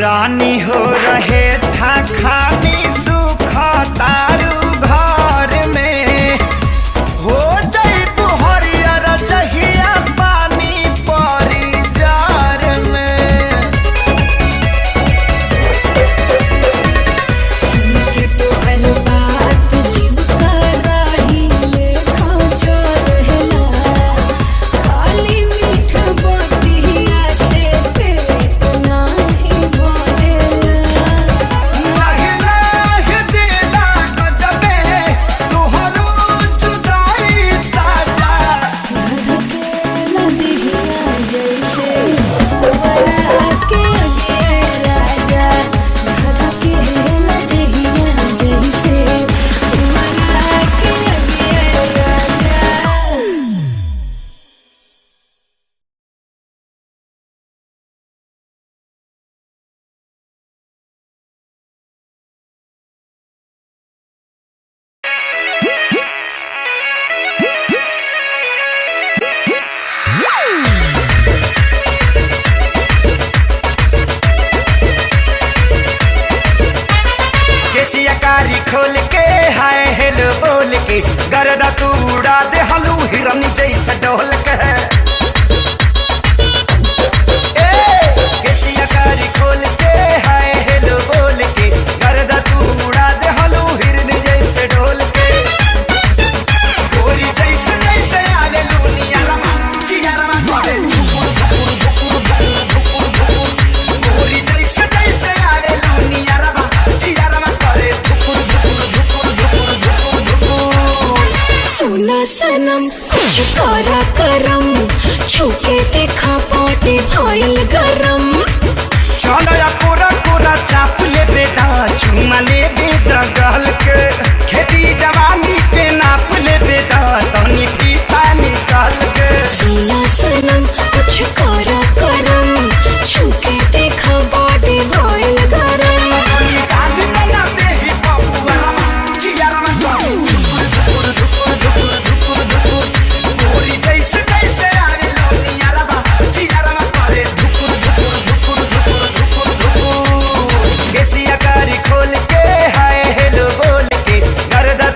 रानी हो रहे था खानी सुख तारू घर में हो जाइबू हरियर जहिया पानी परी जार में सुन के तोहर बात जीव कर रही लेखा जो रहेला खाली मीठ बतिया से पेट नाही कारी खोल के हाय हेलो बोल के गर्दा तू उड़ा दे हलू हिरन जैसा डोल के केसिया कारी खोल के हाय हेलो बोल के गर्दा तू उड़ा दे हलू हिरन जैसे डोल के गोरी जैसे जैसे आवे लूनिया रमा चिया रमा करे गोरी जैसे जैसे आवे लूनिया रमा चिया रमा सुना सनम कुछ करा करम छूके देखा पाटे भइल गरम चलो या कोरा कोरा चाप ले बेटा चुमा ले बेटा गहल के खेती जवानी के नाप ले बेटा तनी फीता निकाल के सुना सनम कुछ करा करम छूके देखा पाटे भइल गरम खोल के हाय हेलो बोल के गर्दा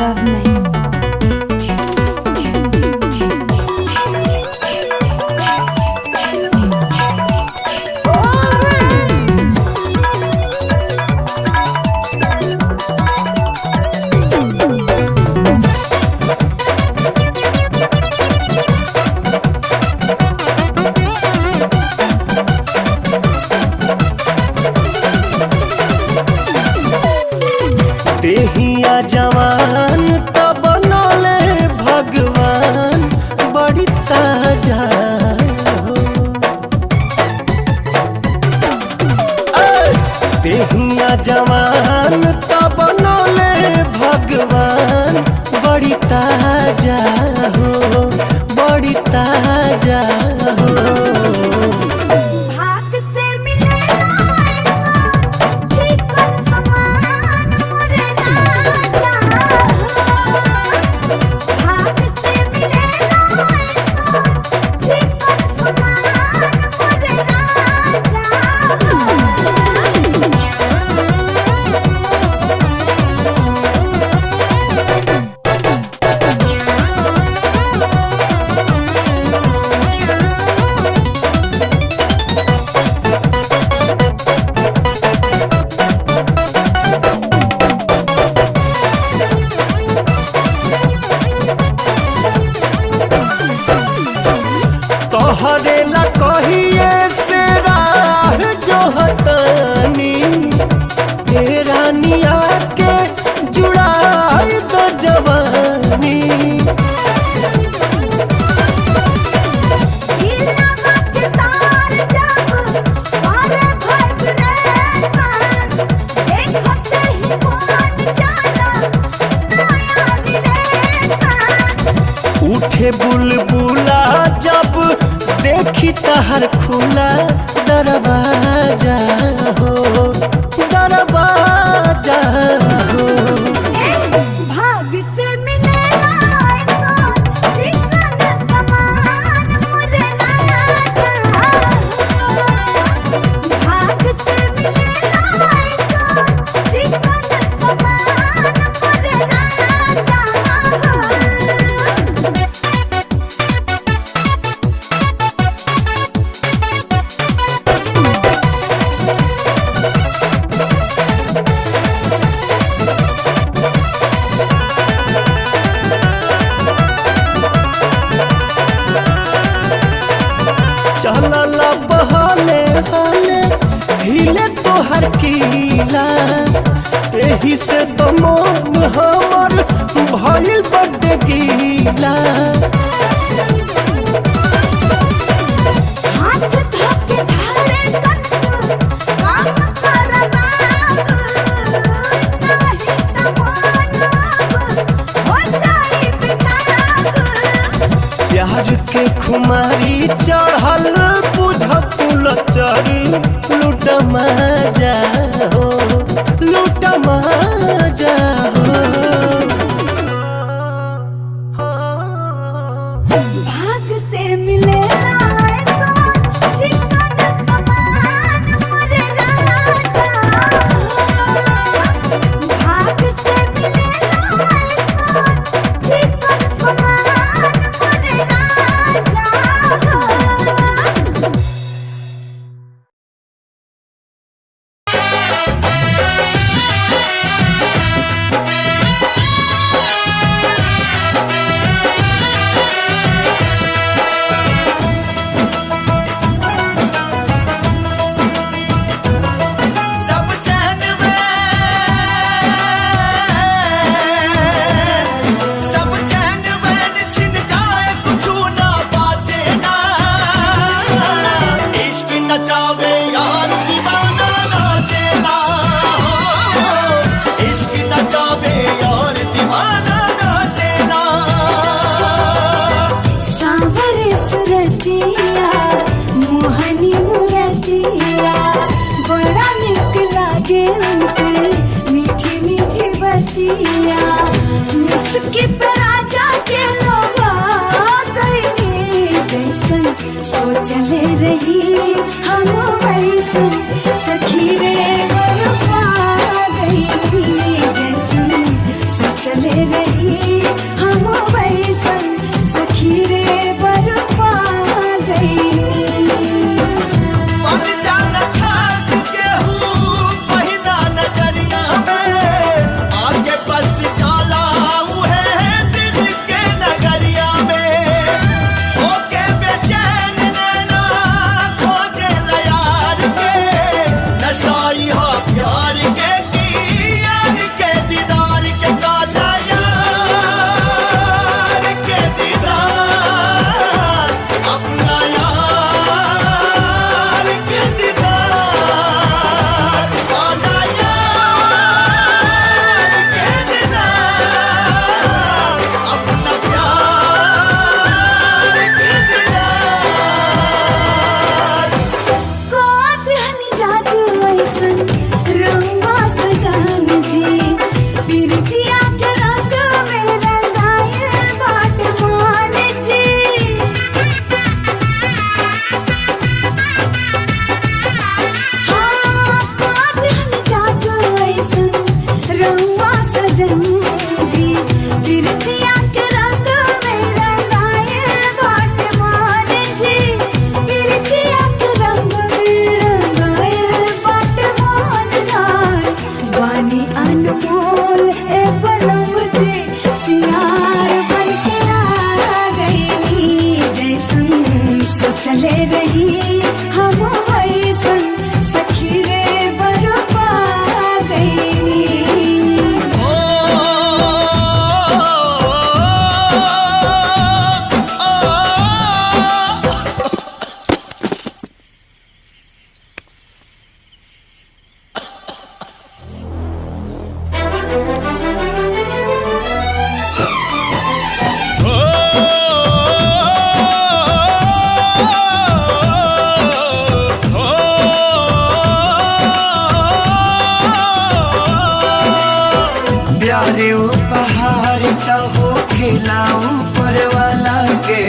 love me. देहिया जवान तब बनले भगवान बड़ी ताजा हो। देहिया जवान तब बनले भगवान बड़ी ताजा हो, बड़ी ताजा हो। तोहरेला कहिए से राह जो हतानी तेरा निया के जुड़ाई तो जवानी। उठे बुलबुला जब देखी तहर खुला दरवाजा हो, दरवाजा हो। भाग से मिलेला ऐसा चिकन समान मुझे राजा। भाग से मिलेला ऐसा चिकन समान मुझे राजा। चलला बहले हले हिले तोहर कीला, एही से तो मन हमर भइल बड्डे गीला। हाथ धोके धारे कन काम कर बाबू, नहीं तो मानब हो जाई बेताब। प्यार के खुमारी चढ़ल बुझत लचरी लूट मजा हो, लूट मजा हो। भाग से मिलेला ऐसा चिकन समान मुझे राजा। भाग से मिलेला ऐसा चिकन समान मुझे राजा। सब चैन में सब चैन में छिन जाए कुछ ना बाचे ना। इश्क नचावे यार दीवाना नाचे ना। इश्क नचावे यार दीवाना नाचे ना। सांवर सुरतिया मोहनी मुरतिया बड़ा निक लागे उनके मीठी मीठी बतिया। मिसकी पे राजा के लोगा गईनी जैसन सोचले रही हम वैसन सखी रे बरपा गईनी जैसन सोच सोचले रही हम वैसन सखी रे बरपा गई बन जाना खास केहू पहिला नजरिया में आगे बस जाला उहे दिल के नगरिया में होके बेचैन नैना खोजे यार के नशाई हो प्यार के की यार के दीदार के काला यार के दीदार अपना यार के दीदार काला यार के दीदार अपना प्यार के दीदार कातिहनी जादू ऐसन रंगा सजान जी बिरतिया के रंग में रंगाए बाट मान जी हाँ कातिहनी जादू ऐसन रंगा सजन जी बिरतिया के रंग में रंगाए बाट मान जी बिरतिया के रंग में रंगाए बाट मान नार बानी अनमोल ए पलम जी सिंगार बन के आ गई जैसन सोचले रही हम वैसन सखी रे बरपा गई प्यारे उपहार तो हो खिलाऊं पर वाला के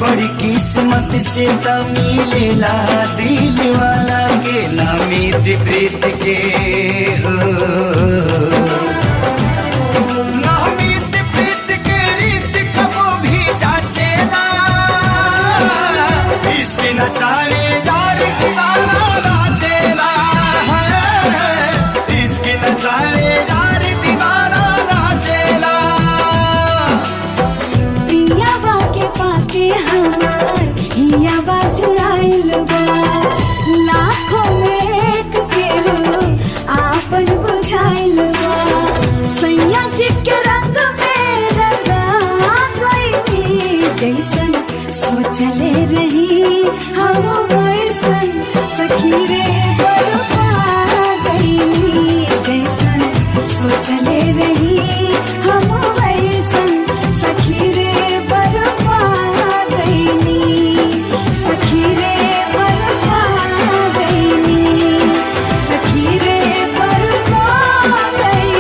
बड़ी किस्मत से तो मिलेला दिल वाला के नामित प्रीत के हो नामित प्रीत के रीत कबो भी जाचेला इसके नचावे यार दीवाना नाचेला है इसके नचावे यार दीवाना नाचेला पियावा के पाके हमार हियावा चुराइल बा लाखों में एक के हो आपन बुझाइल बा सैया जी के रंग में रंगा गई जैसन सोचले रही हम वैसन सखी रे बरपा गई जैसन सोचले रही हम वैसन सखी रे बरपा गई सखी रे बरपा गई सखी रे बरपा गई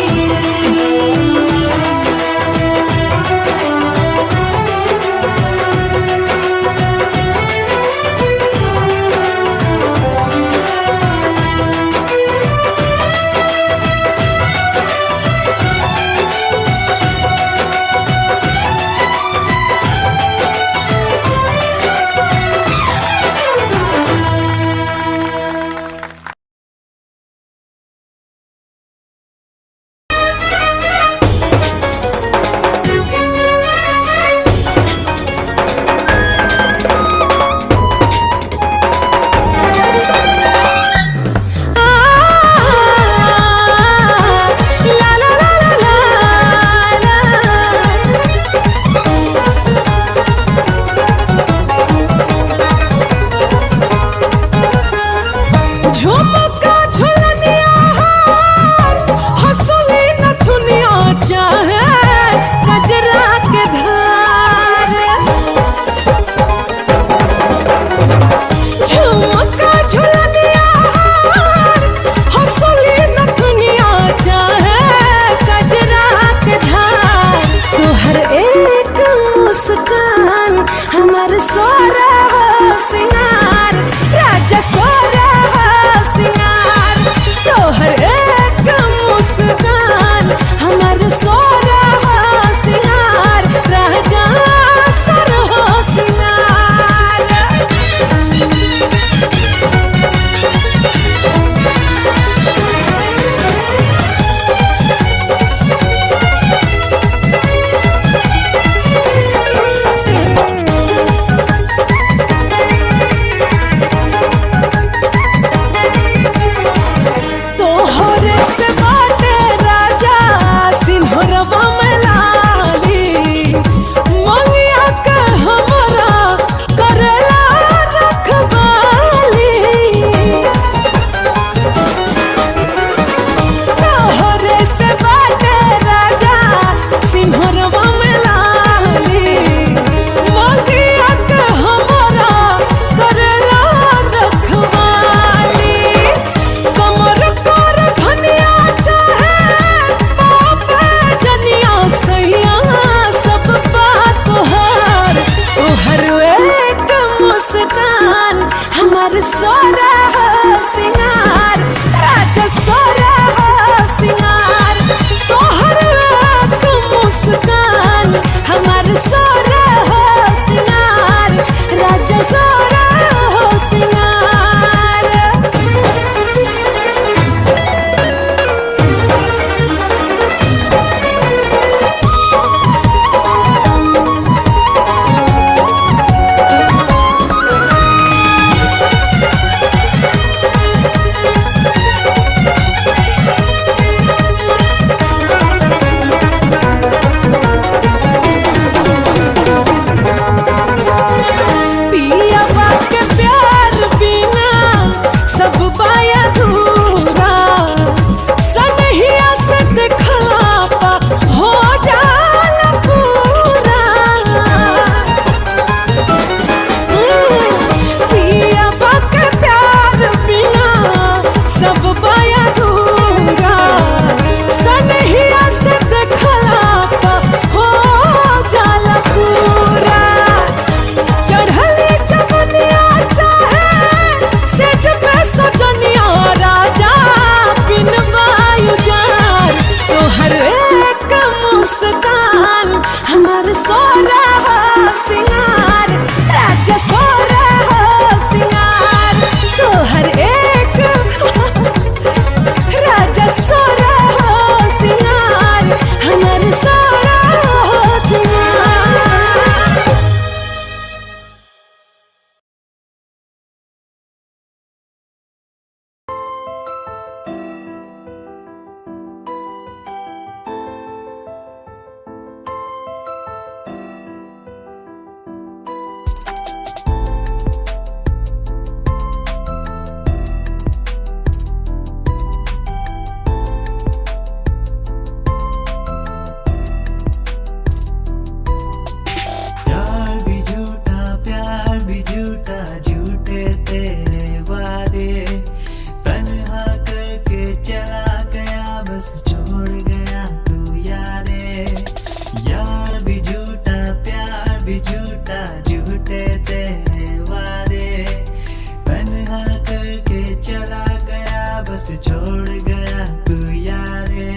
बस छोड़ गया तू यारे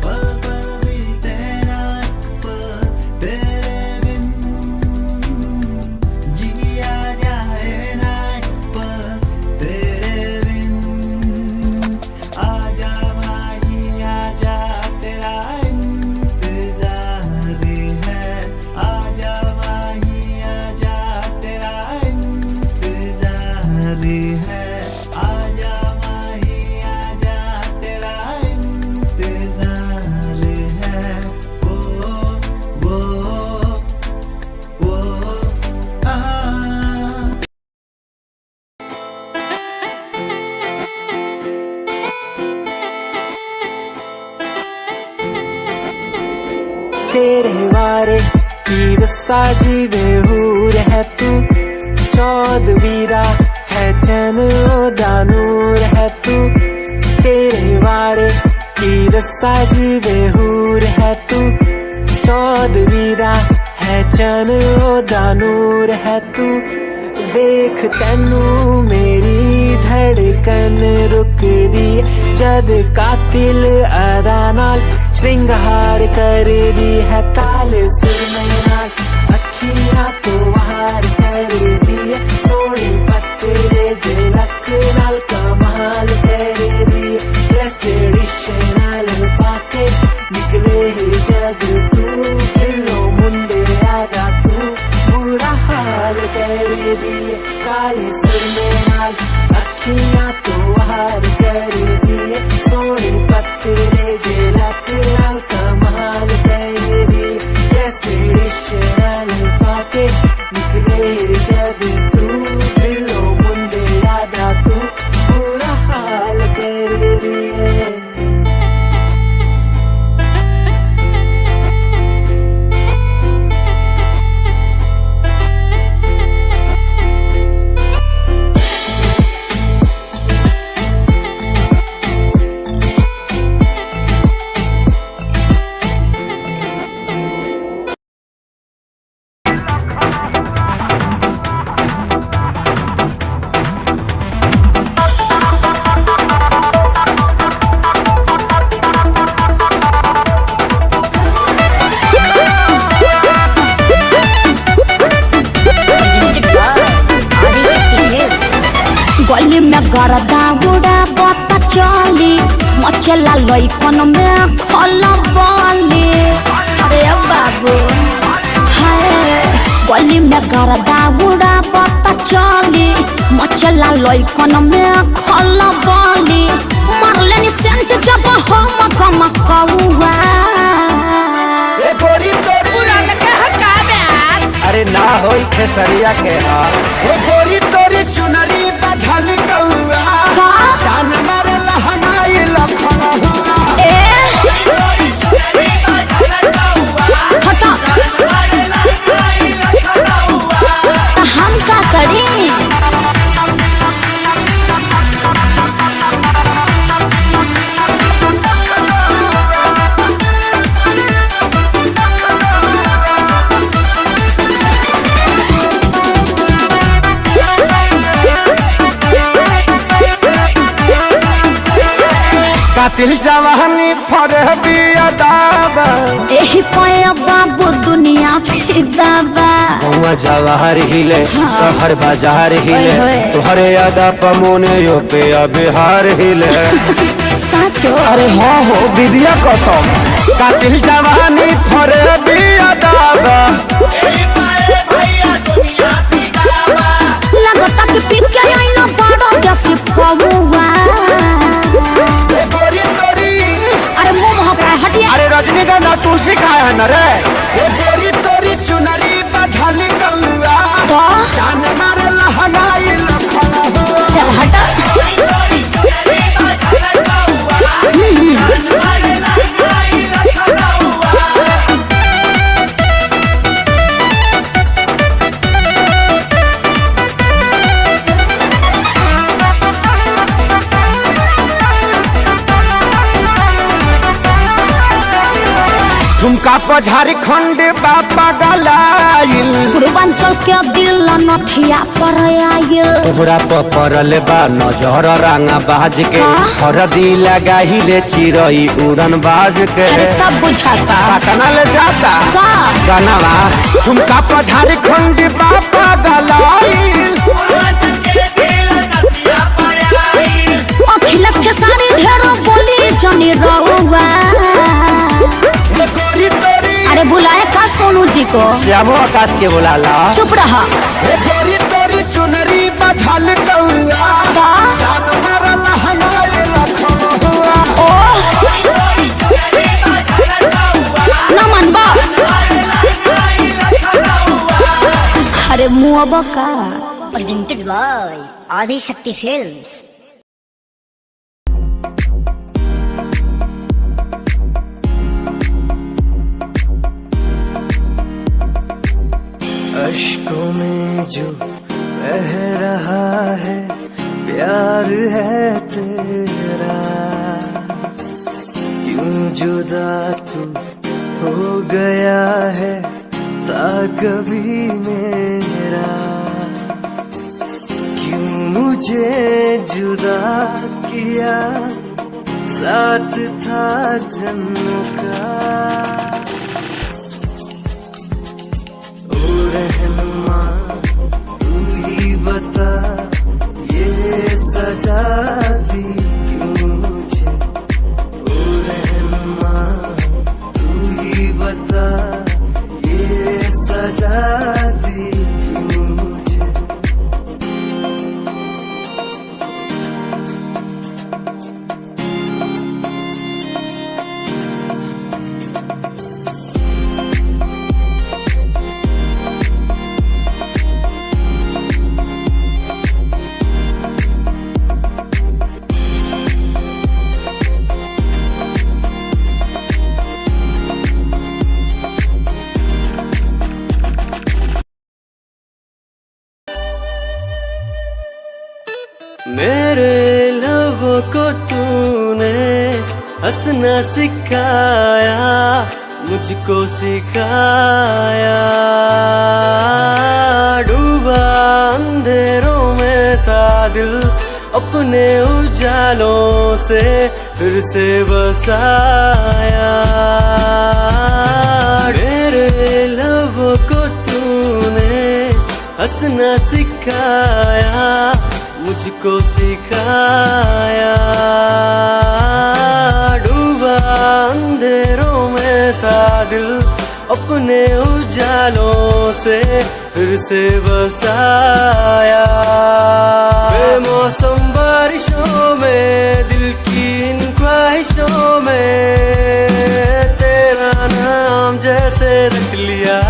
पल पल बीते ना पल तेरे बिन जिया जाए ना पल तेरे बिन आजा भाई आजा तेरा इंतजार है आजा भाई आजा तेरा इंतजार है आजा भाई आजा तेरा इंतजार है वो आ तेरे वारे तीर साजी बेहूर है तू चौदवीरा है चैन दानूर है तू तेरे वारे तीर साजी बेहूर है तू चौदवीरा है चैन दानूर है तू वेख तैनू मेरी धड़कन रुक दी जद कातिल अदा नाल श्रृंगार कर दी है काले सुरमई नाल अखियां तो वार कर दी है सोनी पत्तरे झलक नाल कमाल कर दी ड्रेस ट्रेडिशनल पाके निकले जग तू दिलों मुंडे आगा तू बुरा हाल कर दी काले सुरमई नाल अखियां तो वार कर दी सोनी पत्तरे झलक नाल कमाल कर दी ड्रेस ट्रेडिशनल पाके निकले जग तू दिलों मुंडे आगा तू बुरा हाल कर दी गली में गरदा उड़ा बता चली मचला लइकन में खल बली अरे बाबू हाय गली में गरदा उड़ा बता चली मचला लइकन में खल बली मारले नि सेंट जब हम कम कौआ ए गोरी तोरी पुरान के हकाबे अरे ना होई खेसरिया के हाल ए गोरी तोरी चुनरी बझल कौआ जान मारे लहनाई लखना ए हटा हम का करी कातिल जवानी फरहबी अदाबा एही पाया बाबू दुनिया फिदाबा गौवा जवाहर हिले शहर बाजार हिले ओए होए। तोहरे अदा पमोने यो पे बिहार हिले साचो अरे हाँ हो विद्या कसम कातिल जवानी फरहबी अदाबा लगता कि पी के आई ना बड़ा जैसी पौवा अरे मुंह महक रहा है हटिया अरे रजनीगंधा तुलसी खाया है न रे ये गोरी तोरी चुनरी बझली कौआ तो जान मारे लहनाई लखना चल हटा झुमका पर झारखंड बापा गलाइल पूर्वांचल के दिल नथिया पर आइल तोहरा पर पड़ल बा नजर रंगा बाज के हरदी लगाही रे चिरई उड़न बाज के अरे सब बुझाता पटना ले जाता का गनवा झुमका पर झारखंड बापा गलाइल अखिलेश के सारी ढेरों बोली जनी रहुआ अरे बुलाए का सोनू जी को श्यामो आकाश के बुलाला चुप रहा गोरी तोरी चुनरी बझल कौआ का जानवर लहंगाए लखनऊआ ओह न मनबा अरे मुआबा का presented by Adi Shakti Films. अश्कों में जो बह रहा है प्यार है तेरा क्यों जुदा तू हो गया है ता कभी मेरा क्यों मुझे जुदा किया साथ था जन्मों का रहनुमा तू ही बता ये सजा दी क्यों मुझे ओ रहनुमा तू ही बता ये सजा दी क्यों मुझे मेरे लबों को तूने हंसना सिखाया मुझको सिखाया डूबा अंधेरों में था दिल अपने उजालों से फिर से बसाया मेरे लबों को तूने हंसना सिखाया मुझको सिखाया डूबा अंधेरों में था दिल अपने उजालों से फिर से बसाया बेमौसम बारिशों में दिल की इन ख्वाहिशों में तेरा नाम जैसे रख लिया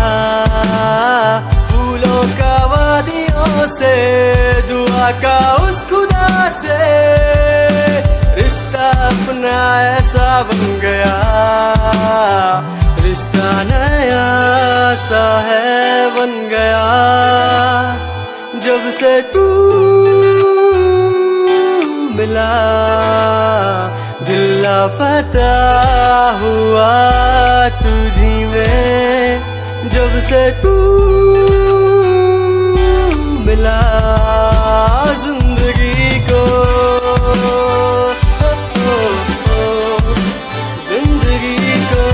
फूलों का वादियों से दुआ का उस खुदा से रिश्ता अपना ऐसा बन गया रिश्ता नया सा है बन गया जब से तू मिला दिल लापता हुआ तुझी में जब से तू मिला जिंदगी को जिंदगी को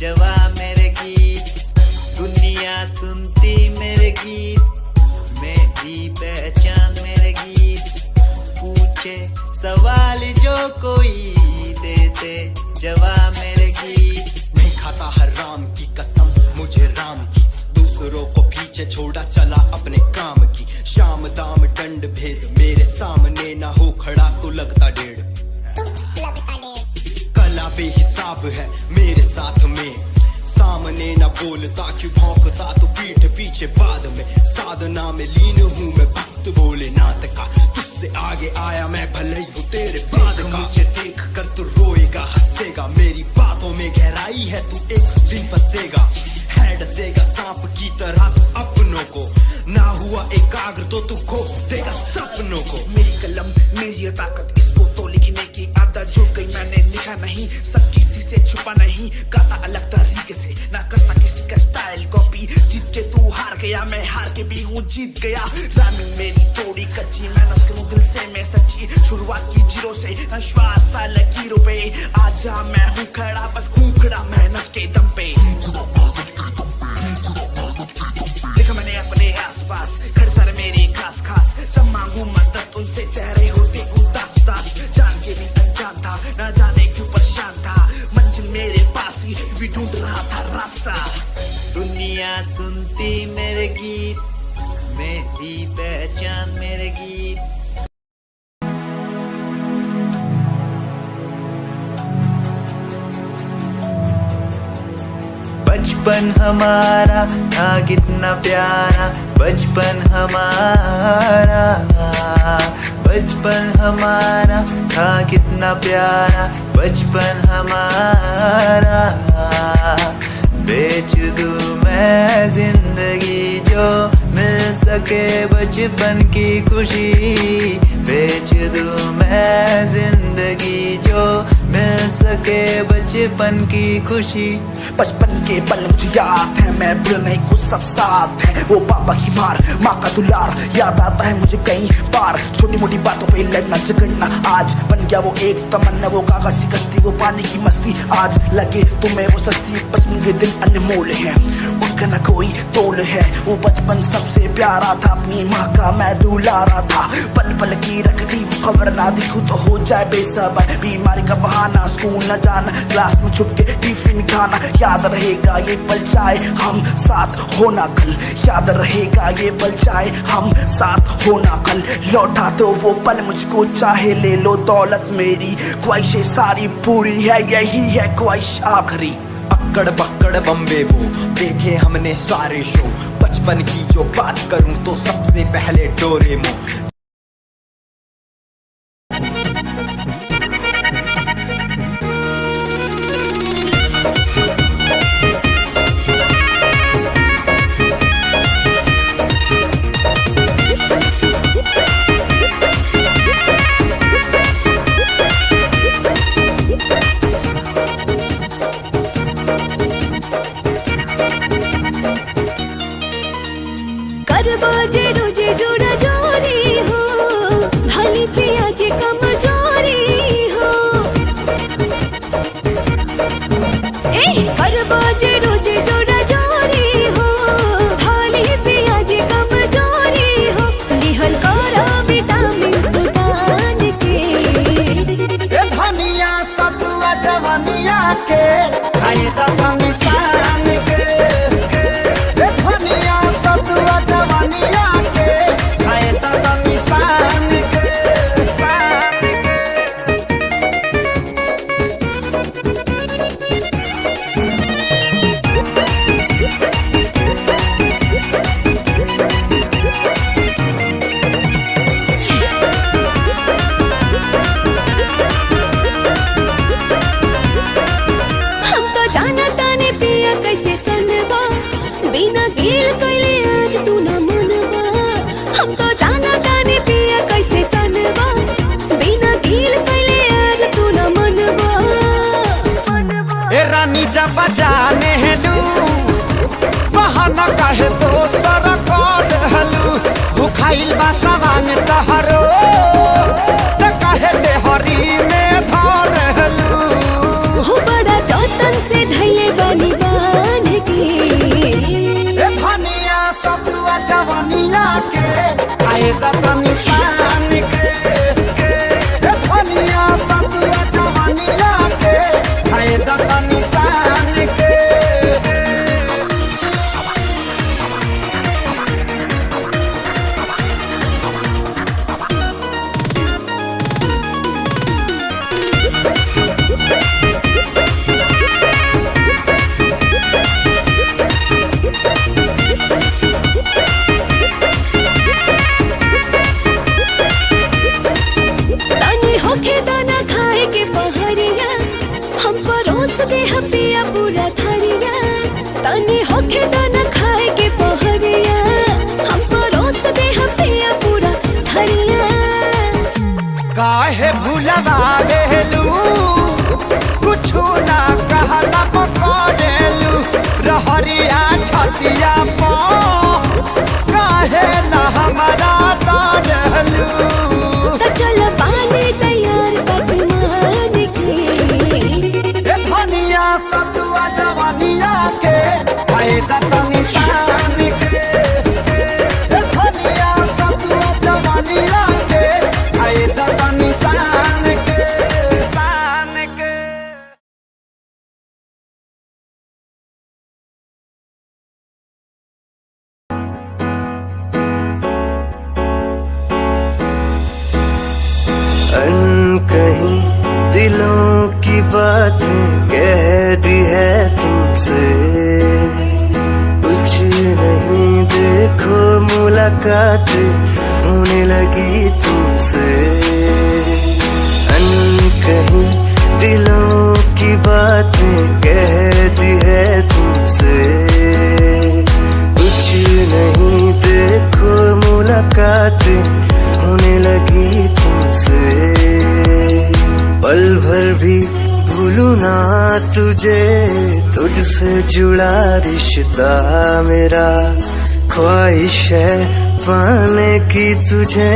जवा मेरे गीत, दुनिया सुनती मेरे गीत, मेरी पहचान मेरे गीत, पूछे सवाल जो कोई देते जवाब मेरे गीत। नहीं खाता हराम की कसम मुझे राम की, दूसरों को पीछे छोड़ा चला अपने काम की, शाम दाम दंड भेद मेरे सामने ना हो खड़ा तो लगता डेढ़, कला बेहिसाब है मेरे साथ में, सामने ना बोलता क्यों भौंकता तो पीठ पीछे बाद में, साधना में लीन हूँ मैं भक्त भोलेनाथ का, तुझसे आगे आया मैं भले ही हूँ तेरे बाद का, मुझे देख कर तू रोएगा हंसेगा, मेरी बातों में गहराई है तू एक दिन फंसेगा, है डसेगा सांप की तरह तू अपनों को, ना हुआ एकाग्र तो तू खो देगा सपनों को। मेरी कलम मेरी ये ताकत, इसको तो लिखने की आदत जुड़ गई, मैंने लिखा नहीं सब किसी से छुपा नहीं, गाता अलग तरीके से ना करता किसी का स्टाइल कॉपी, जीत के तू हार गया मैं हार के भी हूँ जीत गया, रानी मेरी थोड़ी कच्ची मेहनत करूँ दिल से मैं सच्ची, शुरुआत की जीरो से विश्वास था लकीरों पे, आजा मैं हूँ खड़ा बस घूम खड़ा मेहनत के दम पे, देखा मैंने अपने आसपास खड़े सारे मेरे खास खास, जब मांगू मदद उनसे चेहरे होते उदास उदास, जान के भी अनजान था ना जाने क्यों परेशान था, मंजिल मेरे पास थी भी ढूंढ रहा था रास्ता, दुनिया सुनती मेरे गीत, मेरी पहचान मेरे गीत। बचपन हमारा था कितना प्यारा, बचपन हमारा, बचपन हमारा था कितना प्यारा, बचपन हमारा, बेच दूं मैं जिंदगी जो मिल सके बचपन की खुशी, बेच दूं मैं जिंदगी जो मिल सके बचपन की खुशी। बचपन के पल मुझे याद है, मैं भूल नहीं कुछ सब साथ है, वो पापा की मार माँ का दुलार याद आता है मुझे कई बार, छोटी मोटी बातों पे लड़ना झगड़ना आज बन गया वो एक तमन्ना, वो कागज की कश्ती वो पानी की मस्ती, आज लगे तुम्हें वो सस्ती, बचपन के दिन अनमोल है उनका न कोई तोल है, वो बचपन सबसे प्यारा था, अपनी माँ का मैं दुलारा था, पल पल की रखती खबर ना दिखूं तो हो जाए बेसबर, बीमारी का बहाना स्कूल न जाना, क्लास में छुप के टिफिन खाना, याद रहेगा ये पल चाहे हम साथ होना कल, याद रहेगा ये पल चाहे हम साथ होना कल, लौटा दो वो पल मुझको चाहे ले लो दौलत मेरी, ख्वाहिशें सारी पूरी है यही है ख्वाहिश आखिरी। अक्कड़ बक्कड़ बम्बे वो देखे हमने सारे शो, बचपन की जो बात करूं तो सबसे पहले डोरेमोन, जब जाने लू बहाना कहे दोसर कर हलू, भूखाइल बा सवांग तहरो त कहे देहरी में धर हलू, हो बड़ा जतन से धैले बनी दाता निशान के धनिया सतुआ जवानिया के हाय दाता निशान के तानी होके दाना खाए के पहरिया हम परोस दे हपिया पूरा थरिया तानी होके दाना खाए के पहरिया हम परोस दे हपिया पूरा थरिया काहे भूलवावेलू कुछु ना कहला पकड़ेलू रहरिया छतिया पो काहे ना हमारा तारलू त चल पानी तैयार पकवान के ए धनिया सतुआ जवानिया के फायदा तो निशान के ए धनिया सतुआ जवानिया के फायदा तो निशान के तान के अनकहीं दिलों की बातें कह दी है तुमसे कुछ नहीं देखो मुलाकातें होने लगी तुमसे अनकहीं दिलों की बातें कह दी है तुमसे कुछ नहीं देखो मुलाकातें होने लगी तुमसे पल भर भी भूलूं ना तुझे तुझसे जुड़ा रिश्ता मेरा ख्वाहिश है पाने की तुझे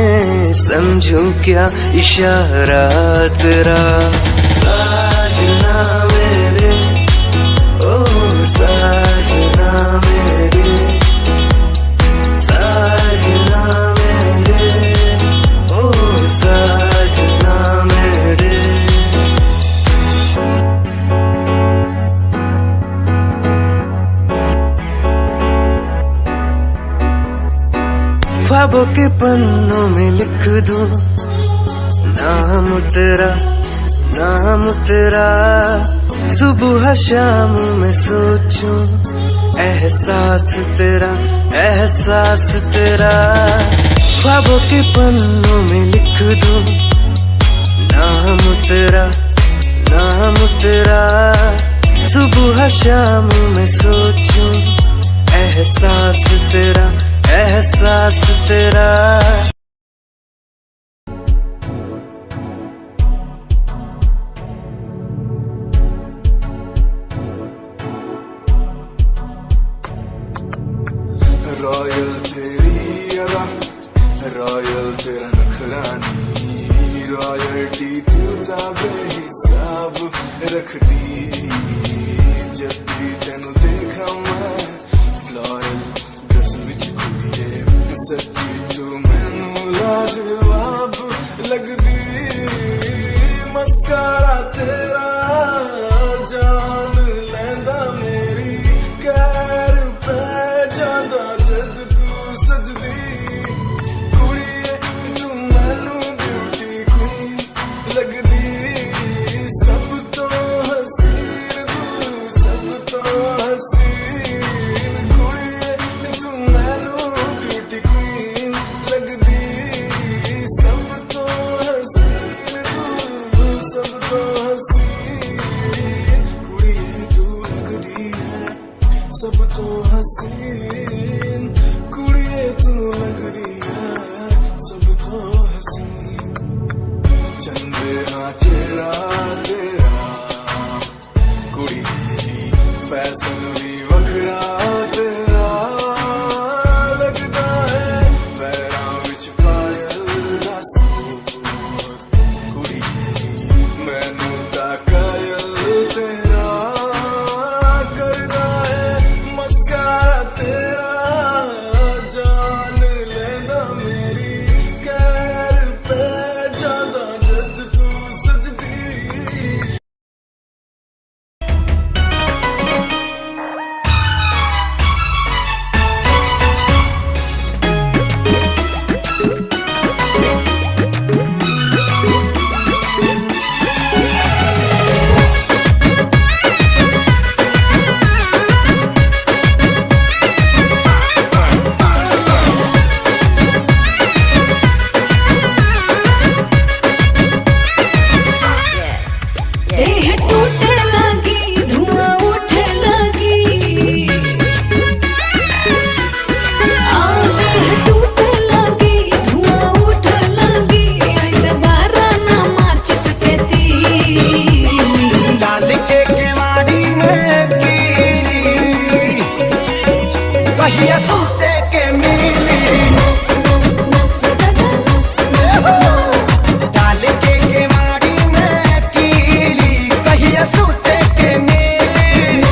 समझूं क्या इशारा तेरा साजना मेरे ओ साजना मेरे साजना मेरे ओ साजना मेरे ख्वाबों के पन्नों में लिख दूं नाम तेरा सुबह शाम में सोचूं एहसास तेरा ख्वाबों के पन्नों में लिख दूं नाम तेरा सुबह शाम में सोचूं एहसास तेरा रॉयल तेरी अदा रॉयल तेरा नखरानी रॉयल्टी तू बेहिसाब रखदी जब भी तेनू देखा मैं फ्लोरल ड्रेस विच कुड़िए सच्ची तू मैनू लाजवाब लगदी मस्कारा तेरा जान लैंदा मेरी कैर पै जांदा जद तू सजदी कुड़िए तू मैनू ब्यूटी क्वीन लगदी सब तो हसीन तू सब तो हसीन कुड़िए तू मैनू ब्यूटी क्वीन लगदी सब तो हसीन तू सब तो हसीन कुड़िए तू लगदी है सब तो हसीन कुड़िए तू लगदी है सब तो हसीन चंदे हाँ चेहरा तेरा कुड़ी फैशन भी वखरा तेरा लगदा है पैरां विच पायल दा सूट कुड़ी मैनू ता कायल तेरा करदा है मस्कारा तेरा जान लेंदा मेरी कहिया सूते के मिली डाल के केवाड़ी में कीली कहिया सूते के मिली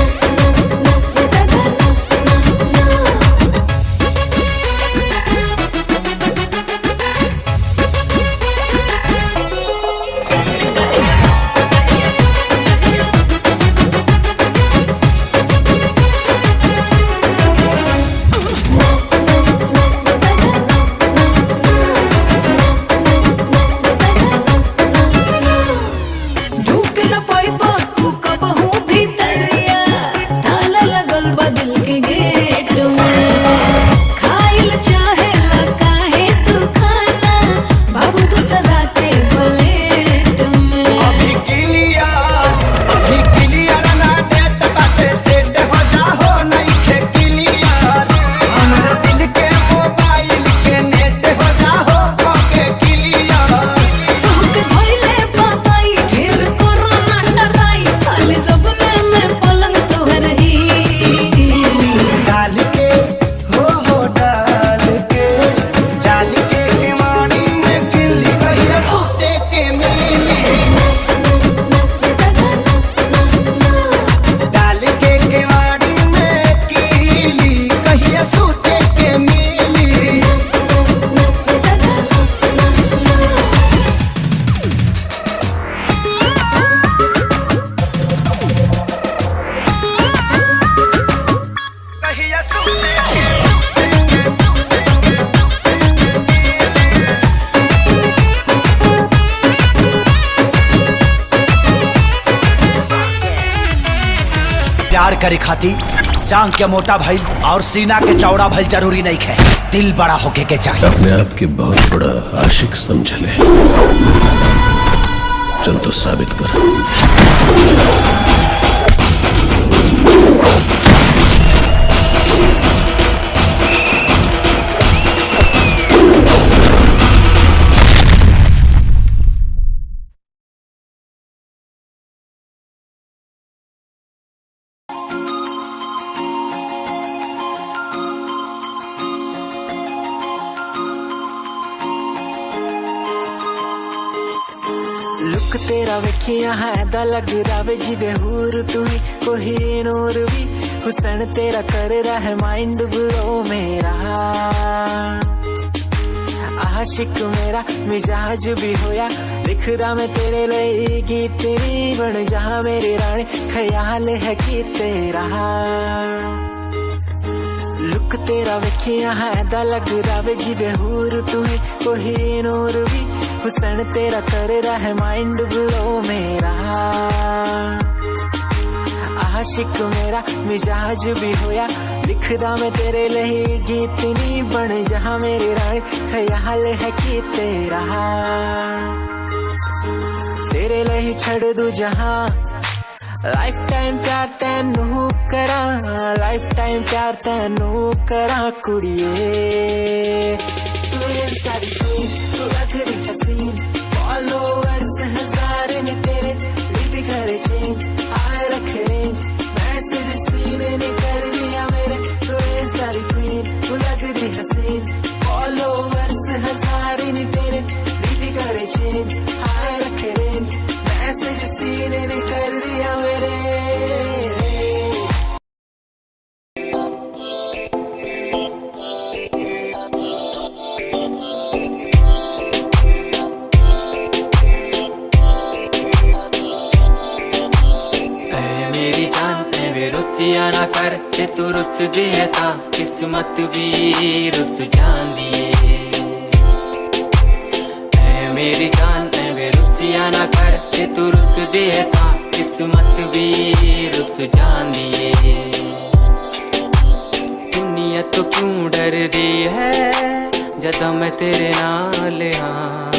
ढूक न पाइबो तू कबहू भीतरिया ताला लगल बा दिल के गेट में खाइल चाहे ला काहे तू खाना बाबू तू सदा के प्लेट में अभी क्लियर ना डेट बाटे सेट हो जाहो नहीं खे क्लियर हमर दिल के मोबाइल के नेट हो जाहो के क्लियर तोहके धइले पापाई ढेर कोरोना डराई खाली सपने में पलंग तोहर ही डाल के हो डाल के केवाड़ी में किल्ली कहिया सूते के मिली डाल के केवाड़ी में किल्ली कहिया सूते के मिली कहिया सूते के प्यार करे खाती चांग के मोटा भइल और सीना के चौड़ा भइल जरूरी नहीं है दिल बड़ा होके के चाहिए अपने आप के बहुत बड़ा आशिक समझ ले चल तो साबित कर लुक तेरा वेखिया है दा लगदा वे जिवे हूर तू ही कोई नूर भी हुसन तेरा कर रहा है माइंड ब्लो मेरा आशिक मेरा मिजाज भी होया लिखदा मैं तेरे लिए गीत तेरी बन जा मेरी रानी ख्याल है कि तेरा लुक तेरा वेखिया है दा लगदा वे जिवे हूर तू ही कोई नूर भी हुसन तेरा कर रहा है माइंड ब्लो मेरा आशिक मेरा मिजाज भी होया लिखदा मैं तेरे लिए गीत नी बन जा मेरी रानी ख्याल है कि तेरा तेरे लिए छड़ दूं जहां लाइफ टाइम प्यार तेनू करा लाइफ टाइम प्यार तेनू करा कुड़िए तू सारी तू लग रही हसीन फॉलोअर्स हजार ने तेरे लिपि करे चेंज आए रखे रेंज मैसेज सीने ने कर दिया मेरे तू सारी क्वीन तू लग रही हसीन फॉलोअर्स हजार ने तेरे लिपि करे चेंज आए रखे रेंज मैसेज सीने ने कर दिया मेरे मेरी जान वे रुसिया ना कर ते तू रुस दिए था किस्मत भी रुस जान दिए मेरी जान वे रुसिया ना कर ते तू रुस दिए था किस्मत भी रुस जान दिए दुनिया तो क्यों डर दी है जदा मैं तेरे नाल हाँ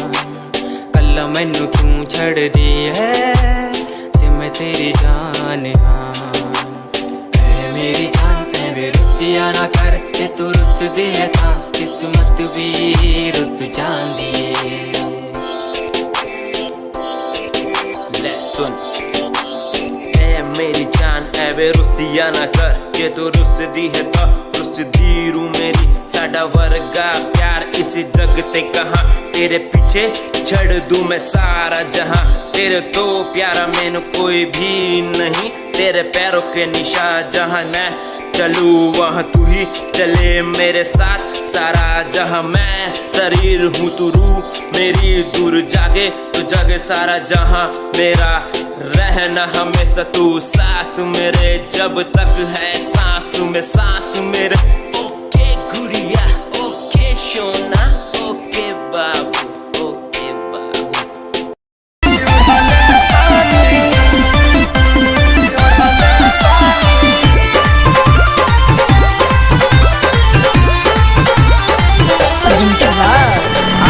कल मैनू क्यों छड़ दी है जे मैं तेरी जान हाँ मेरी जान वे रुसिया ना कर ते तू रुस दिए था किस्मत भी रुस जान दिए ले सुन मेरी जान वे रुसिया ना कर के तू रुस दी है तो रुस कुछ धीरू मेरी साडा वर्गा प्यार इस जग ते कहां तेरे पीछे छड़ दूं मैं सारा जहां तेरे तो प्यारा मैनू कोई भी नहीं तेरे पैरों के निशान जहां मैं चलूं वहां तू ही चले मेरे साथ सारा जहां मैं शरीर हूँ तू रूह मेरी दूर जागे तू जागे सारा जहां मेरा रहना हमेशा तू साथ मेरे जब तक है सांस में सांस मेरे ओके गुड़िया ओके सोना ओके बाबू ओके बाबू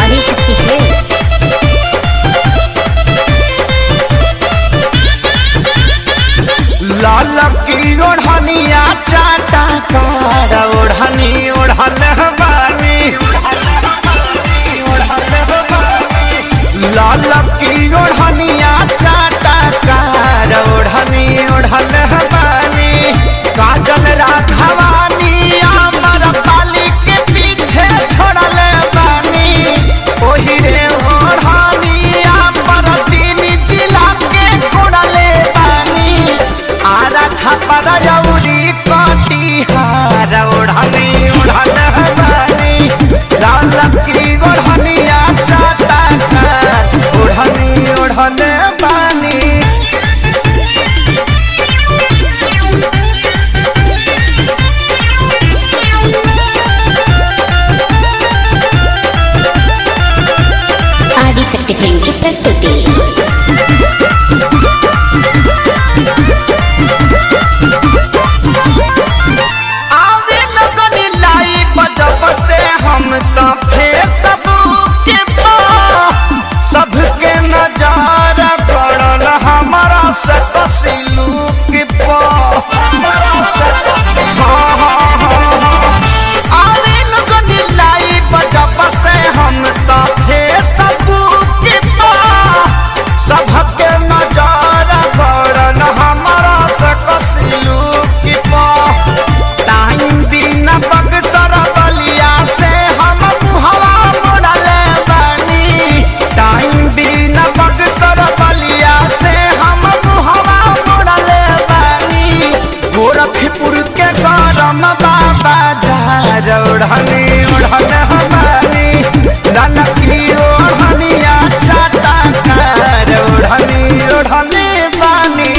आदिशक्ति फिल्म लाल की ओढ़निया चाटा कार ओढ़नी ओढ़ल बानी लाल की ओढ़निया चाटा कार ओढ़नी ओढ़ल बानी काजल राघवानी अमर पाली के पीछे छोड़ल बानी ओही रे ओढ़नी अमर तीन जिला के कोड़ले बानी आरा छापर जौरी कटिहार ओढ़नी ओढ़ल बानी लाल की ओढ़निया चाटा कार ओढ़नी ओढ़ल बानी आदिशक्ति फिल्म की प्रस्तुति आवे लगनी लाई बजब से हम तो फेसबुक के सबके नजार पड़ल हमारा से तस्लूक आवे लगनी लाई बजब से हम तो फेसबुक के सबके नजार पड़ल हमारा से तस्लूक टाइम दिन बक्सर बलिया से हम हवा मोड़ल बानी टाइम दिन बक्सर बलिया से हम हवा मोड़ल बानी गोरखपुर के गरम बाबा झार ओढ़नी ओढ़ल बानी लाल की ओढ़निया चाटा कार ओढ़नी ओढ़ल बानी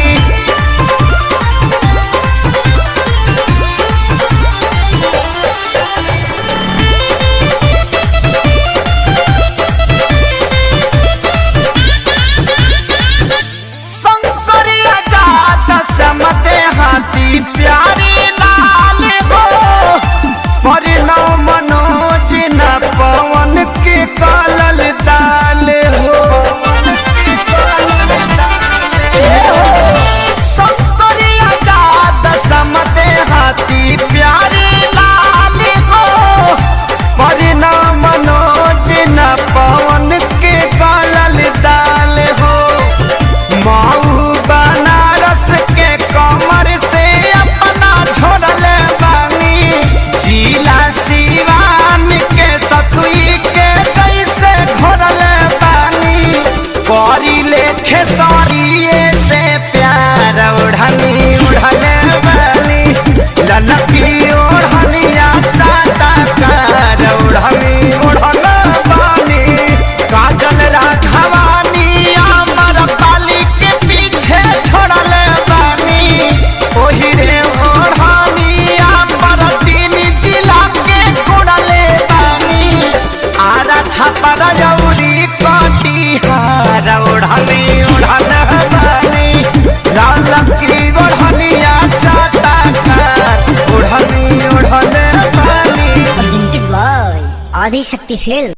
शंकरिया जात समते हाथी प्यारी लाल हो परिणाम मनोज न पवन के कालल दाल हो शंकरिया जात समते हाथी प्यारी लाल हो परिणाम मनोज न पवन के कालल दाल हो माऊ बनारस के कमर से अपना छोड़ल बानी जिला सिवान के सतुई के जैसे घोरल बानी करी लेखे सरिये से प्यार ओढ़नी उड़ल बानी ललकी ओढ़निया चाटा कार ओढ़नी उड़ल बानी काजल राघवानी अमर पाली के पीछे छोड़ल बानी ओही रे ओढ़नी अमर तीन जिला के कोड़ले बानी आरा छापर जौरी कटिहार ओढ़नी ओढ़ल बानी लाल की ओढ़निया चाटा कार ओढ़नी ओढ़ल बानी आदिशक्ति फिल्म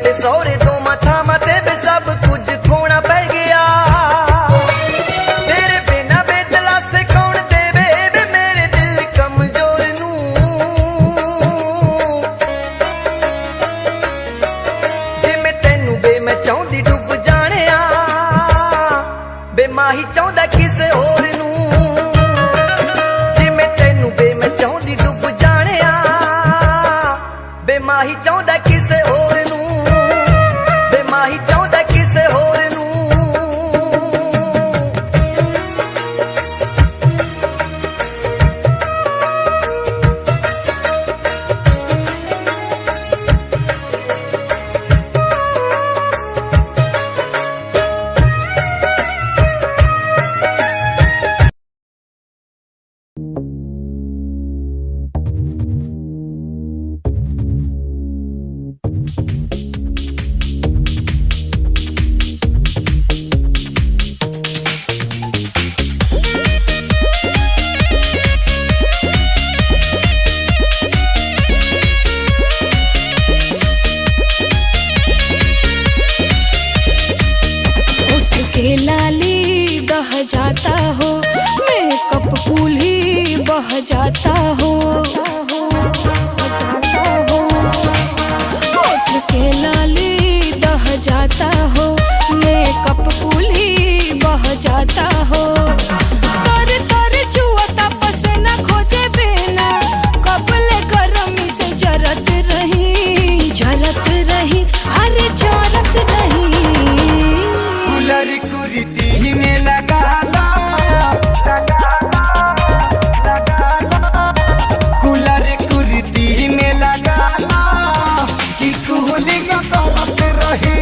ते सौरे तो माथा मते भी सब कुछ खोना पै गया तेरे बिना बेदला से कौन देवे वे मेरे दिल कमजोर नू जे मैं तेनू बे मैं चाहती डुब जाने बे माही चाहता किसे होर नू जे मैं तेनू बे मैं चाहती डुब जाने बे माही चाहता किसे होर नू बे माही चाहता किसे होर नू के लाली दह जाता हो मेकअप कूल ही बह जाता हो होठ के लाली दह जाता हो मेकअप कूल ही बह जाता हो तर तर जुआता पसीना खोजे बिना कपले गरमी से जरत रही अरे जरत रही कुलर कुरीति में लगा ला कुलर कुरीति में लगा ला कि कूलिंग करत रही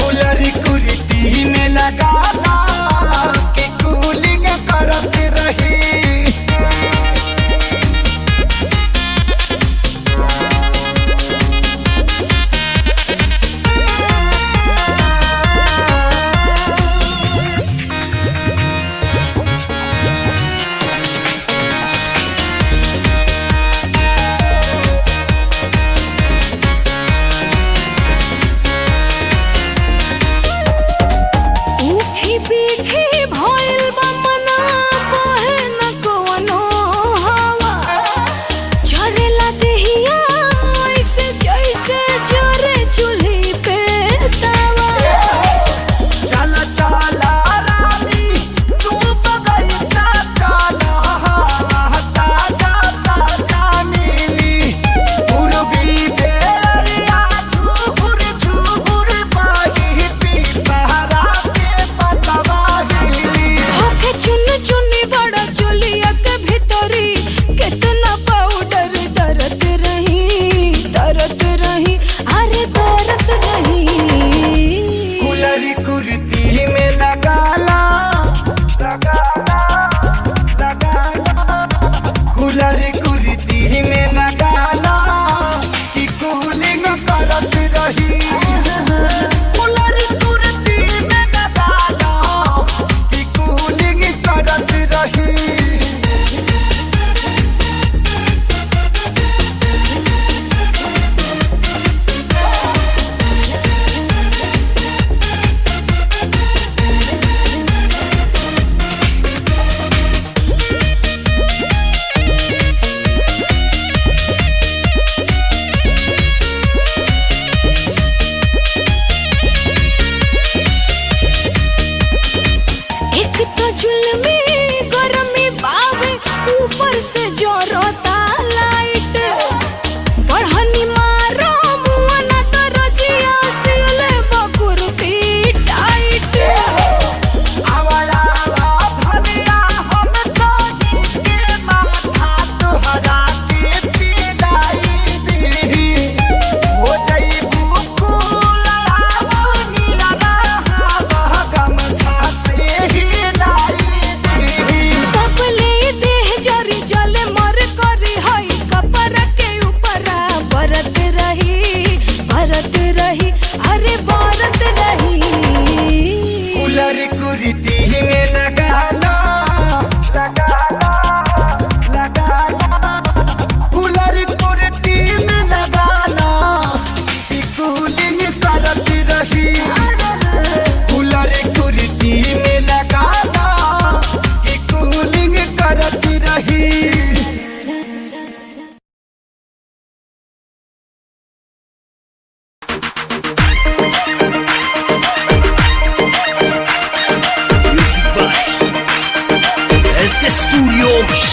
कुलर कुरीति में लगा ला कि कूलिंग करत रही ऊखी पीखी भइल बा मना बहे न कोनो हवा झरेला देहिया ऐसे जैसे जरे चूल्ही पे तवा चला चला रानी तू बगैचा चला ताजा ताजा मिली पूर्वी बेरिया झूर झूर पाही पीपहरा के पतवा हिली होके चुन चुनी बड़ा चुलिया के भीतरी कितना पाउडर दरत रही अरे दरत रही कुलरी कुर्ती में लगा ला कुलरी कुर्ती में लगा ला कि कूलिंग करत रही कुलरी कुर्ती में लगा ला कि कूलिंग करत रही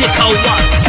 DJ Kawas.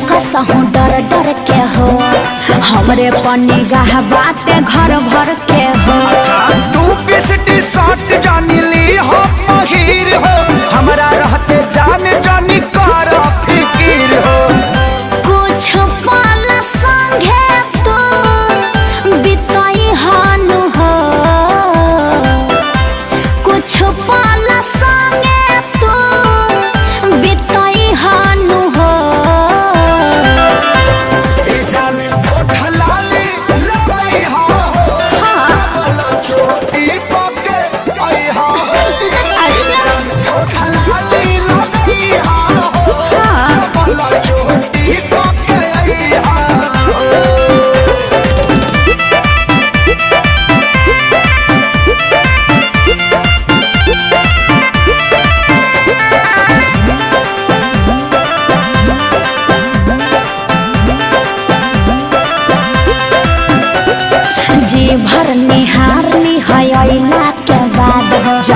कसहूँ डर डर के हो हमरे पनी गाह बाते घर भर के हो। अच्छा तू पिसटी शॉट जानी ली हो पहिर हो हमरा रहते जान जानी कर फिकीर हो। कुछ पल संगे तू बिताई हानु हो कुछ पल संगे तू बिताई हानु हो। चोटी पके आई हा अच्छा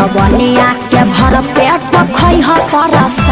जवनिया के भर पेट खैह परसा